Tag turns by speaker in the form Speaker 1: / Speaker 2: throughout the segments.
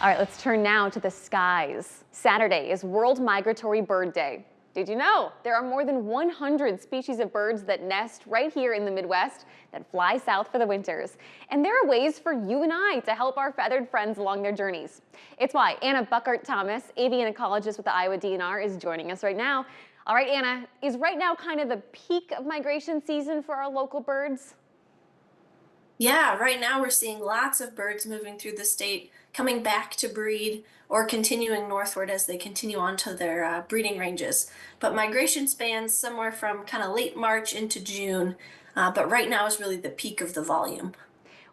Speaker 1: All right, let's turn now to the skies. Saturday is World Migratory Bird Day. Did you know there are more than 100 species of birds that nest right here in the Midwest that fly south for the winters? And there are ways for you and I to help our feathered friends along their journeys. It's why Anna Buckardt Thomas, avian ecologist with the Iowa DNR, is joining us right now. All right, Anna, is right now kind of the peak of migration season for our local birds?
Speaker 2: Yeah, right now we're seeing lots of birds moving through the state, coming back to breed or continuing northward as they continue on to their breeding ranges. But migration spans somewhere from kind of late March into June, but right now is really the peak of the volume.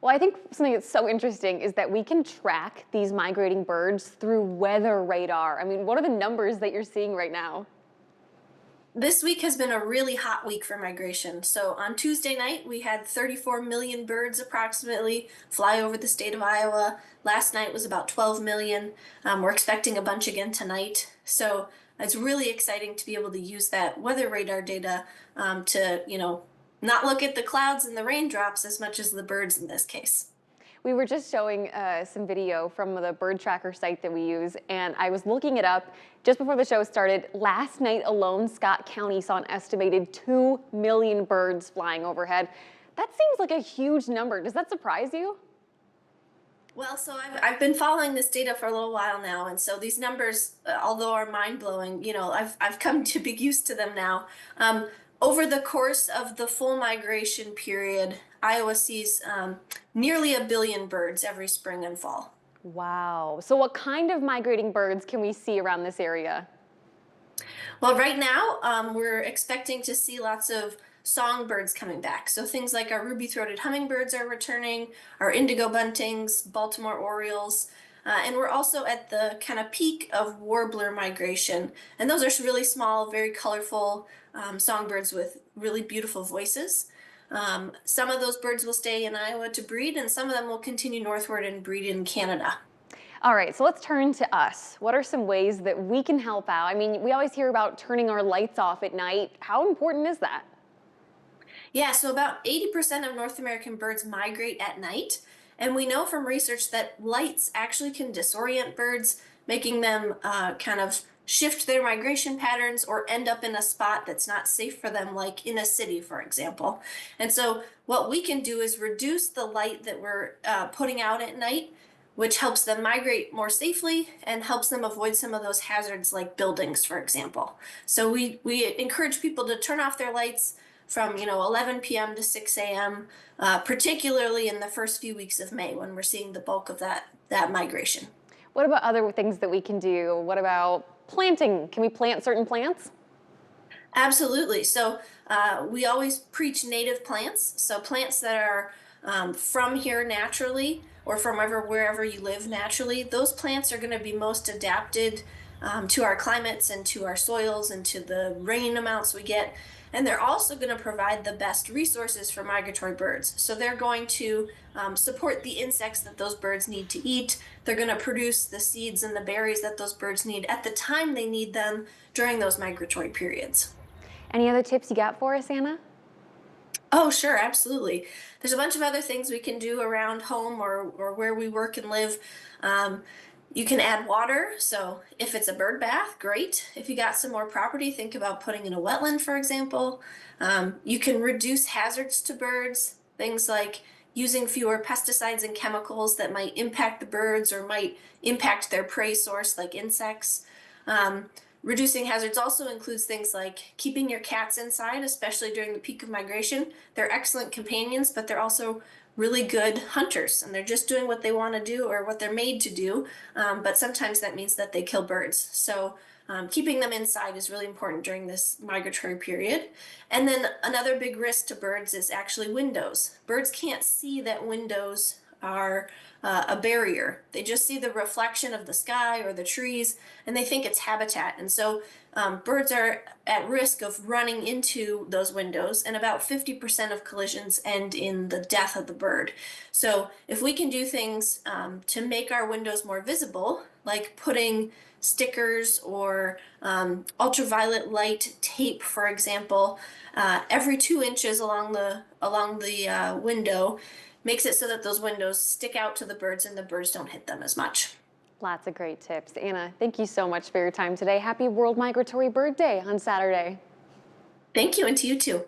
Speaker 1: Well, I think something that's so interesting is that we can track these migrating birds through weather radar. I mean, what are the numbers that you're seeing right now?
Speaker 2: This week has been a really hot week for migration. So on Tuesday night, we had 34 million birds approximately fly over the state of Iowa. Last night was about 12 million. We're expecting a bunch again tonight. So it's really exciting to be able to use that weather radar data to, not look at the clouds and the raindrops as much as the birds in this case.
Speaker 1: We were just showing some video from the bird tracker site that we use, and I was looking it up just before the show started. Last night alone, Scott County saw an estimated 2 million birds flying overhead. That seems like a huge number. Does that surprise you?
Speaker 2: Well, so I've been following this data for a little while now, and so these numbers, although are mind-blowing, I've come to be used to them now. Over the course of the full migration period, Iowa sees nearly 1 billion birds every spring and fall.
Speaker 1: Wow. So what kind of migrating birds can we see around this area?
Speaker 2: Well, right now, we're expecting to see lots of songbirds coming back. So things like our ruby-throated hummingbirds are returning, our indigo buntings, Baltimore orioles, and we're also at the kind of peak of warbler migration. And those are really small, very colorful songbirds with really beautiful voices. Some of those birds will stay in Iowa to breed, and some of them will continue northward and breed in Canada.
Speaker 1: All right, so let's turn to us. What are some ways that we can help out? I mean, we always hear about turning our lights off at night. How important is that?
Speaker 2: Yeah, so about 80% of North American birds migrate at night. And we know from research that lights actually can disorient birds, making them kind of shift their migration patterns or end up in a spot that's not safe for them, like in a city, for example. And so what we can do is reduce the light that we're putting out at night, which helps them migrate more safely and helps them avoid some of those hazards like buildings, for example. So we encourage people to turn off their lights from 11 p.m. to 6 a.m., particularly in the first few weeks of May when we're seeing the bulk of that migration.
Speaker 1: What about other things that we can do? What about planting? Can we plant certain plants?
Speaker 2: Absolutely. So we always preach native plants. So plants that are from here naturally or from wherever you live naturally, those plants are going to be most adapted to our climates and to our soils and to the rain amounts we get. And they're also going to provide the best resources for migratory birds. So they're going to support the insects that those birds need to eat. They're going to produce the seeds and the berries that those birds need at the time they need them during those migratory periods.
Speaker 1: Any other tips you got for us, Anna?
Speaker 2: Oh, sure, absolutely. There's a bunch of other things we can do around home or where we work and live. You can add water. So if it's a bird bath, great. If you got some more property, think about putting in a wetland, for example. You can reduce hazards to birds, things like using fewer pesticides and chemicals that might impact the birds or might impact their prey source, like insects. Reducing hazards also includes things like keeping your cats inside, especially during the peak of migration. They're excellent companions, but they're also really good hunters, and they're just doing what they want to do or what they're made to do. But sometimes that means that they kill birds. So keeping them inside is really important during this migratory period. And then another big risk to birds is actually windows. Birds can't see that windows are a barrier. They just see the reflection of the sky or the trees, and they think it's habitat. And so birds are at risk of running into those windows, and about 50% of collisions end in the death of the bird. So if we can do things to make our windows more visible, like putting stickers or ultraviolet light tape, for example, every 2 inches along the window, makes it so that those windows stick out to the birds and the birds don't hit them as much.
Speaker 1: Lots of great tips. Anna, thank you so much for your time today. Happy World Migratory Bird Day on Saturday.
Speaker 2: Thank you, and to you too.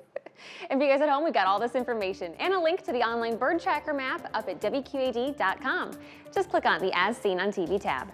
Speaker 1: And for you guys at home, we got all this information and a link to the online bird tracker map up at WQAD.com. Just click on the As Seen on TV tab.